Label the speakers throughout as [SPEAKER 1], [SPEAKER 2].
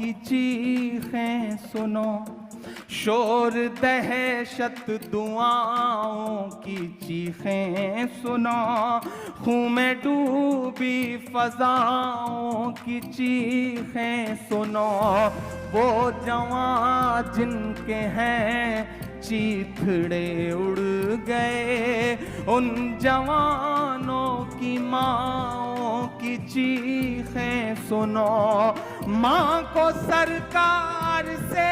[SPEAKER 1] की चीखें सुनो, शोर दहशत दुआओं की चीखें सुनो, खून में डूबी फजाओं की चीखें सुनो, वो जवान जिनके हैं चीथड़े उड़ गए, उन जवानों की माँओं की चीखें सुनो, माँ को सरकार से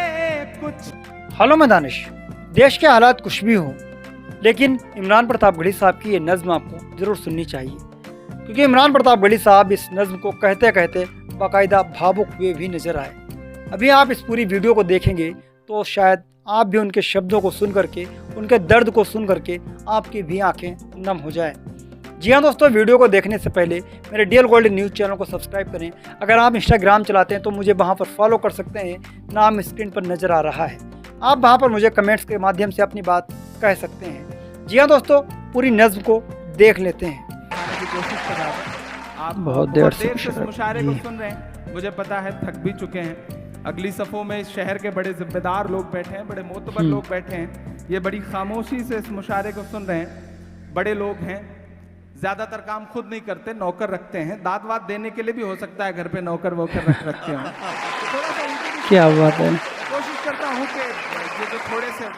[SPEAKER 1] कुछ।
[SPEAKER 2] हेलो मैं दानिश। देश के हालात कुछ भी हों, लेकिन इमरान प्रतापगढ़ी साहब की ये नज़्म आपको ज़रूर सुननी चाहिए, क्योंकि इमरान प्रतापगढ़ी साहब इस नज़्म को कहते कहते बाकायदा भावुक हुए भी नज़र आए। अभी आप इस पूरी वीडियो को देखेंगे तो शायद आप भी उनके शब्दों को सुन करके, उनके दर्द को सुन करके आपकी भी आंखें नम हो जाएं। जी हाँ दोस्तों, वीडियो को देखने से पहले मेरे डीएल गोल्डन न्यूज़ चैनल को सब्सक्राइब करें। अगर आप इंस्टाग्राम चलाते हैं तो मुझे वहाँ पर फॉलो कर सकते हैं, नाम स्क्रीन पर नज़र आ रहा है। आप वहाँ पर मुझे कमेंट्स के माध्यम से अपनी बात कह सकते हैं। जी हाँ दोस्तों, पूरी नज़्म को देख लेते हैं।
[SPEAKER 1] आप
[SPEAKER 2] बहुत देर से
[SPEAKER 1] इस मुशायरे को सुन रहे हैं, मुझे पता है थक भी चुके हैं। अगली सफ़ों में इस शहर के बड़े जिम्मेदार लोग बैठे हैं, बड़े मोतबर लोग बैठे हैं, ये बड़ी खामोशी से इस मुशायरे को सुन रहे हैं। बड़े लोग हैं, ज़्यादातर काम खुद नहीं करते, नौकर रखते हैं। दाद वाद देने के लिए भी हो सकता है घर पे नौकर वोकर रखते हैं। तो थोड़ा सा उनकी भी
[SPEAKER 2] क्या बात है।
[SPEAKER 1] कोशिश करता हूँ कि ये जो थोड़े से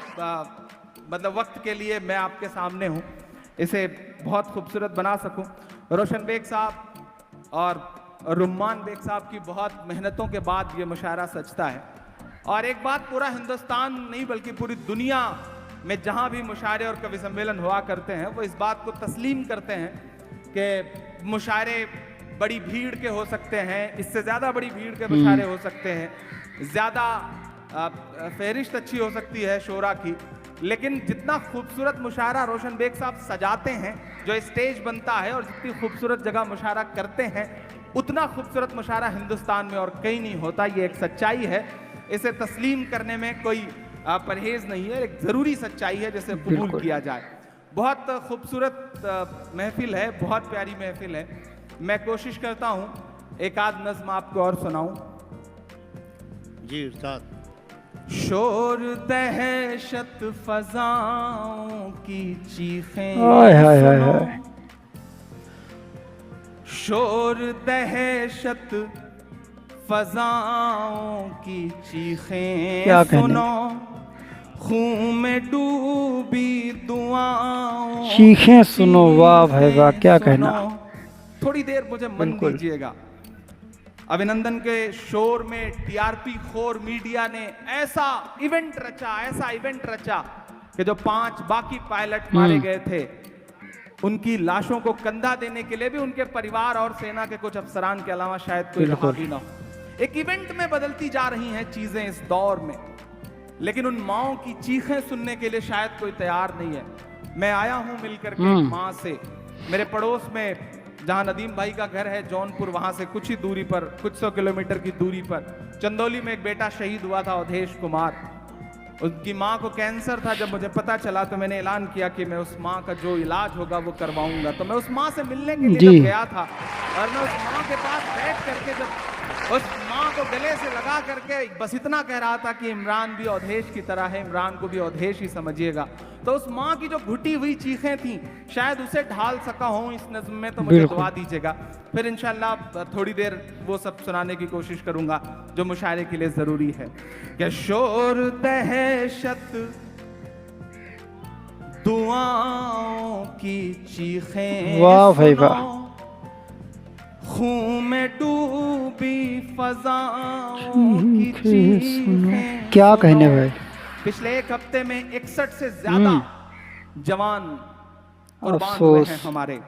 [SPEAKER 1] मतलब वक्त के लिए मैं आपके सामने हूँ, इसे बहुत खूबसूरत बना सकूँ। रोशन बेग साहब और रुम्मान बेग साहब की बहुत मेहनतों के बाद ये मुशायरा सजता है। और एक बात पूरा हिंदुस्तान नहीं बल्कि पूरी दुनिया में जहाँ भी मुशायरे और कवि सम्मेलन हुआ करते हैं, वो इस बात को तस्लीम करते हैं कि मुशायरे बड़ी भीड़ के हो सकते हैं, इससे ज़्यादा बड़ी भीड़ के मुशायरे हो सकते हैं, ज़्यादा फहरिस्त अच्छी हो सकती है शोरा की, लेकिन जितना खूबसूरत मुशायरा रोशन बेग साहब सजाते हैं, जो स्टेज बनता है और जितनी खूबसूरत जगह मुशायरा करते हैं, उतना खूबसूरत मुशायरा हिंदुस्तान में और कहीं नहीं होता। ये एक सच्चाई है, इसे तस्लीम करने में कोई परहेज नहीं है, एक ज़रूरी सच्चाई है जिसे कबूल किया जाए। बहुत खूबसूरत महफिल है, बहुत प्यारी महफिल है। मैं कोशिश करता हूँ एक आध नज़्म आपको और सुनाऊँ।
[SPEAKER 3] जी उस्ताद।
[SPEAKER 1] शोर दहशत फजाओं की चीखें सुनो, शोर दहशत फजाओं की चीखें सुनो, खून में डूबी दुआओं
[SPEAKER 2] चीखें सुनो। वाह भाई वाह, क्या कहना।
[SPEAKER 1] थोड़ी देर मुझे मन दीजिएगा। अभिनंदन के शोर में टीआरपी खोर मीडिया ने ऐसा इवेंट रचा कि जो 5 बाकी पायलट मारे गए थे, उनकी लाशों को कंधा देने के लिए भी उनके परिवार और सेना के कुछ अफसरान के अलावा शायद कोई रहा भी ना हो। एक इवेंट में बदलती जा रही हैं चीजें इस दौर में, लेकिन उन माओं की चीखें सुनने के लिए शायद कोई तैयार नहीं है। मैं आया हूं मिलकर के माँ से, मेरे पड़ोस में जहां नदीम भाई का घर है जौनपुर, वहां से कुछ ही दूरी पर, कुछ 100 किलोमीटर की दूरी पर चंदौली में एक बेटा शहीद हुआ था, अवधेश कुमार। उसकी माँ को कैंसर था। जब मुझे पता चला तो मैंने ऐलान किया कि मैं उस माँ का जो इलाज होगा वो करवाऊंगा। तो मैं उस माँ से मिलने के लिए जब गया था, और मैं उस माँ के पास बैठ करके जब उस माँ को गले से लगा करके बस इतना कह रहा था कि इमरान भी अवधेश की तरह है, इमरान को भी अवधेश ही समझिएगा, तो उस माँ की जो घुटी हुई चीखें थी, शायद उसे ढाल सका हूँ इस नज़्म में। तो मुझे दुआ दीजिएगा, फिर इंशाल्लाह थोड़ी देर वो सब सुनाने की कोशिश करूंगा जो मुशायरे के लिए जरूरी है। कि शोर दहशत दुआओं की चीखें,
[SPEAKER 2] वाह भाई वाह,
[SPEAKER 1] खून में डूबी फजाओं की चीखें।
[SPEAKER 2] क्या कहने भाई।
[SPEAKER 1] पिछले एक हफ्ते में 61 से ज्यादा जवान कुर्बान हुए हैं हमारे।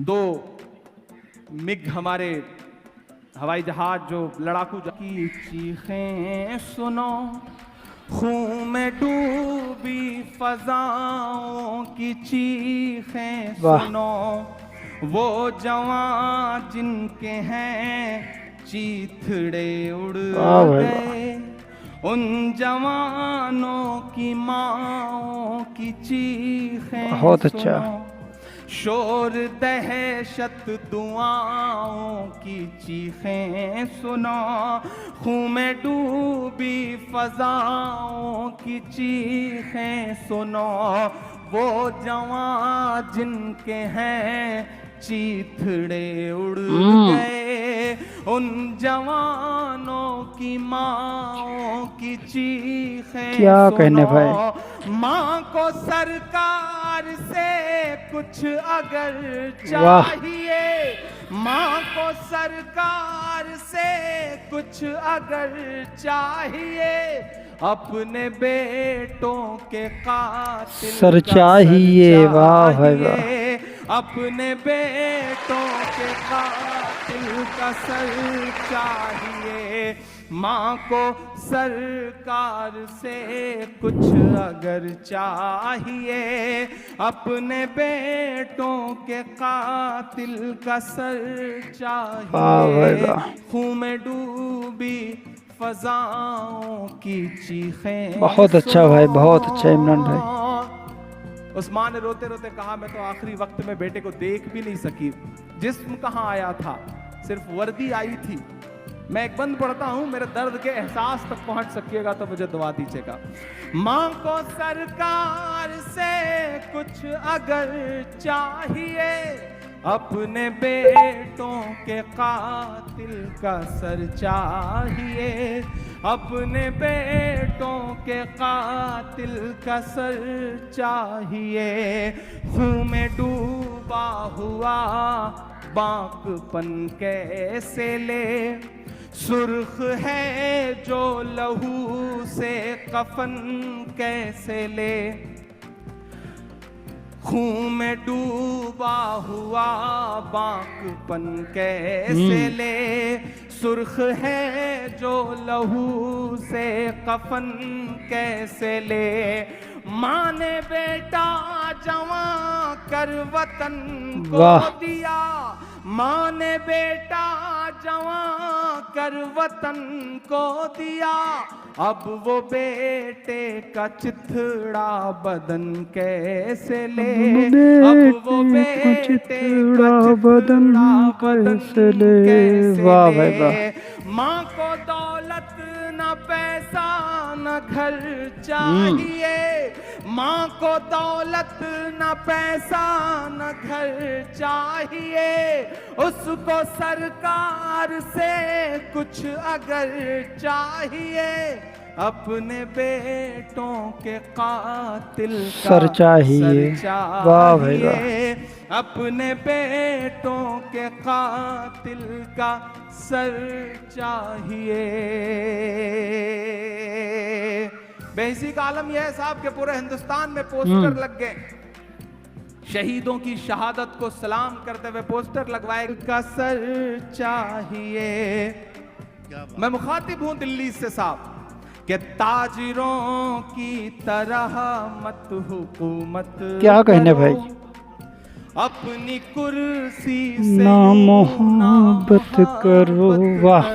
[SPEAKER 1] 2 मिग हमारे हवाई जहाज जो लड़ाकू की चीखें सुनो, खून में डूबी फजाओं की चीखें सुनो, वो जवान जिनके हैं चीथड़े उड़ गए, उन जवानों की माँओं की चीखें
[SPEAKER 2] बहुत अच्छा।
[SPEAKER 1] शोर दहशत दुआओं की चीखें सुनो, खून में डूबी फजाओं की चीखें सुनो। वो जवान जिनके हैं चीथड़े उड़ गए, उन जवानों की माओं की चीखें
[SPEAKER 2] क्या कहने
[SPEAKER 1] सुनो।
[SPEAKER 2] भाई।
[SPEAKER 1] माँ को सरकार से कुछ अगर
[SPEAKER 2] वाह।
[SPEAKER 1] चाहिए, माँ को सरकार से कुछ अगर चाहिए, अपने बेटों के कातिल
[SPEAKER 2] सर
[SPEAKER 1] का
[SPEAKER 2] चाहिए। वाह भाई वाह।
[SPEAKER 1] चाहिए, अपने बेटों के कातिल का सर चाहिए। माँ को सरकार से कुछ अगर चाहिए, अपने बेटों के कातिल का सर
[SPEAKER 2] वाह भाई
[SPEAKER 1] चाहिए।
[SPEAKER 2] वाह।
[SPEAKER 1] खून में डूबी फजाओं की चीखें
[SPEAKER 2] बहुत अच्छा भाई, बहुत अच्छा इमरान भाई।
[SPEAKER 1] भाई। उस माँ ने रोते रोते कहा, मैं तो आखिरी वक्त में बेटे को देख भी नहीं सकी। जिस्म कहाँ आया था, सिर्फ वर्दी आई थी। मैं एक बंद पढ़ता हूं, मेरे दर्द के एहसास तक पहुंच सकिएगा तो मुझे दुआ दीजिएगा। माँ को सरकार से कुछ अगर चाहिए, अपने बेटों के कातिल का सर चाहिए, अपने बेटों के कातिल का सर चाहिए। खून में डूबा हुआ बांकपन कैसे ले, सुर्ख है जो लहू से कफन कैसे ले। खून में डूबा हुआ बांकपन कैसे ले, सुर्ख है जो लहू से कफन कैसे ले। माँ ने बेटा जवां कर वतन को दिया, माँ ने बेटा जवां कर वतन को दिया, अब वो बेटे का चिथड़ा बदन कैसे ले, अब वो बेटे का चिथड़ा बदन कैसे
[SPEAKER 2] वाह भाई वाह।
[SPEAKER 1] ले। माँ को दौलत न पैसा न घर चाहिए, माँ को दौलत न पैसा न घर चाहिए, उसको सरकार से कुछ अगर चाहिए, अपने बेटों के कातिल का
[SPEAKER 2] सर चाहिए। वाह भाई वाह।
[SPEAKER 1] अपने बेटों के कातिल का सर चाहिए। बेहिसी का आलम यह है साहब के पूरे हिंदुस्तान में पोस्टर लग गए, शहीदों की शहादत को सलाम करते हुए पोस्टर लगवाए, का सर चाहिए। मैं मुखातिब हूं दिल्ली से साहब कि ताजिरों की तरह मत हुकूमत
[SPEAKER 2] क्या कहने भाई।
[SPEAKER 1] अपनी कुर्सी से
[SPEAKER 2] ना मोहब्बत करो। वाह।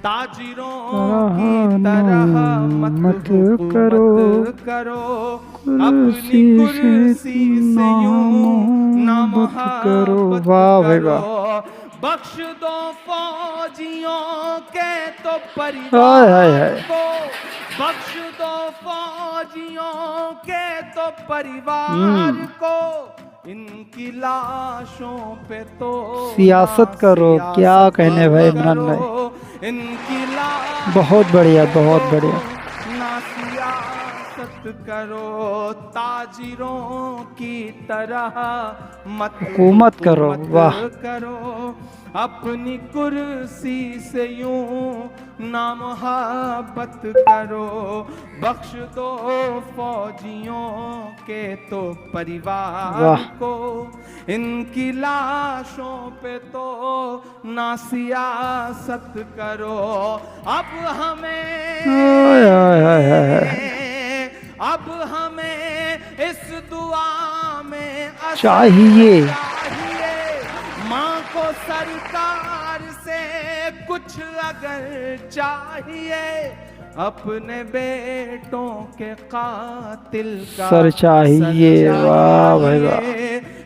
[SPEAKER 1] ताजिरों की तरह मत करो, अपनी कुर्सी से यूं ना मोहब्बत करो। बख्श दो फौजियों के तो परिवार को, बख्श दो फौजियों के तो परिवार को, इनकी लाशों पे तो
[SPEAKER 2] सियासत करो। क्या कहने भाई इमरान भाई,
[SPEAKER 1] इनकी लाश
[SPEAKER 2] बहुत बढ़िया, बहुत बढ़िया।
[SPEAKER 1] ना सियासत करो, ताजिरों की तरह मत
[SPEAKER 2] हुकूमत करो। वाह।
[SPEAKER 1] करो, अपनी कुर्सी से यूं ना मोहब्बत करो। बख्श दो फौजियों के तो परिवार को, इनकी लाशों पे तो ना सियासत करो। अब हमें इस दुआ में
[SPEAKER 2] चाहिए,
[SPEAKER 1] माँ को सरकार से कुछ अगर चाहिए, अपने बेटों के कातिल का
[SPEAKER 2] सर चाहिए। वाह भाई वाह।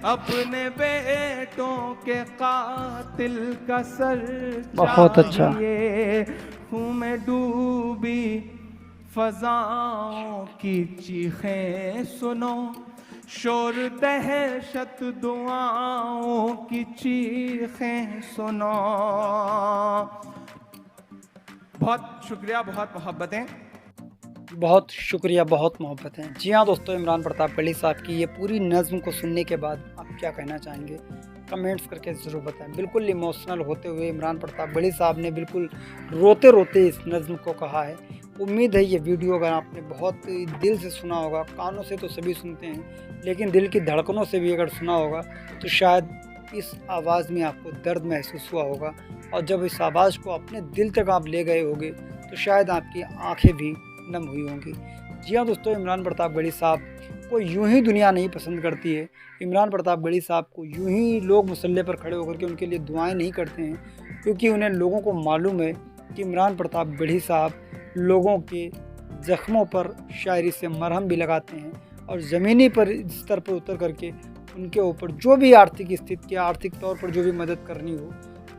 [SPEAKER 1] अपने बेटों के कातिल का सर
[SPEAKER 2] बहुत अच्छा।
[SPEAKER 1] चाहिए। खून में डूबी फजाओं की चीखें सुनो, शोर दहशत दुआओं की चीखें सुनो। बहुत शुक्रिया, बहुत मोहब्बतें।
[SPEAKER 2] बहुत शुक्रिया, बहुत मोहब्बत है। जी हाँ दोस्तों, इमरान प्रताप गढ़ी साहब की ये पूरी नज़्म को सुनने के बाद आप क्या कहना चाहेंगे, कमेंट्स करके ज़रूर बताएं। बिल्कुल इमोशनल होते हुए इमरान प्रताप गढ़ी साहब ने बिल्कुल रोते रोते इस नज़्म को कहा है। उम्मीद है ये वीडियो अगर आपने बहुत दिल से सुना होगा, कानों से तो सभी सुनते हैं, लेकिन दिल की धड़कनों से भी अगर सुना होगा तो शायद इस आवाज़ में आपको दर्द महसूस हुआ होगा, और जब इस आवाज़ को अपने दिल तक आप ले गए होंगे तो शायद आपकी आँखें भी नम हुई होंगी। जी हाँ दोस्तों, इमरान प्रताप गढ़ी साहब को यूं ही दुनिया नहीं पसंद करती है। इमरान प्रताप गढ़ी साहब को यूं ही लोग मुसल्ले पर खड़े होकर के उनके लिए दुआएं नहीं करते हैं, क्योंकि उन्हें लोगों को मालूम है कि इमरान प्रताप गढ़ी साहब लोगों के ज़ख्मों पर शायरी से मरहम भी लगाते हैं, और ज़मीनी पर स्तर पर उतर करके उनके ऊपर जो भी आर्थिक स्थिति या आर्थिक तौर पर जो भी मदद करनी हो,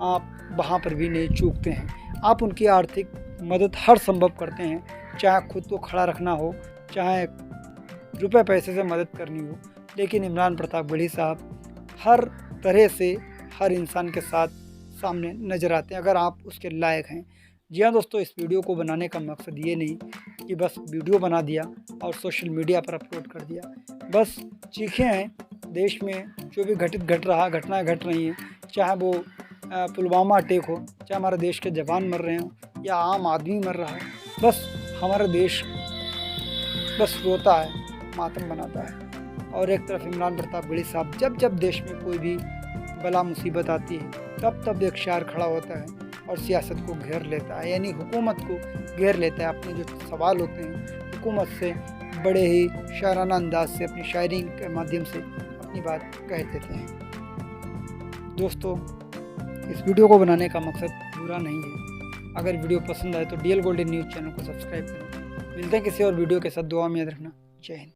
[SPEAKER 2] आप वहाँ पर भी नहीं चूकते हैं। आप उनकी आर्थिक मदद हर संभव करते हैं, चाहे खुद को खड़ा रखना हो, चाहे रुपए पैसे से मदद करनी हो। लेकिन इमरान प्रताप गढ़ी साहब हर तरह से हर इंसान के साथ सामने नज़र आते हैं, अगर आप उसके लायक हैं। जी हाँ दोस्तों, इस वीडियो को बनाने का मकसद ये नहीं कि बस वीडियो बना दिया और सोशल मीडिया पर अपलोड कर दिया। बस चीखें हैं, देश में जो भी घटनाएं घट रही हैं, चाहे वो पुलवामा अटैक हो, चाहे हमारे देश के जवान मर रहे हों या आम आदमी मर रहा है, बस हमारा देश बस रोता है, मातम बनाता है। और एक तरफ इमरान प्रताप गढ़ी साहब जब जब देश में कोई भी बला मुसीबत आती है तब तब एक शायर खड़ा होता है और सियासत को घेर लेता है, यानी हुकूमत को घेर लेता है। अपने जो सवाल होते हैं हुकूमत से बड़े ही शायराना अंदाज से अपनी शायरी के माध्यम से अपनी बात कह देते हैं। दोस्तों, इस वीडियो को बनाने का मकसद बुरा नहीं है। अगर वीडियो पसंद आए तो DL गोल्डन न्यूज़ चैनल को सब्सक्राइब करें। मिलते हैं किसी और वीडियो के साथ। दुआ में याद रखना। जय हिंद।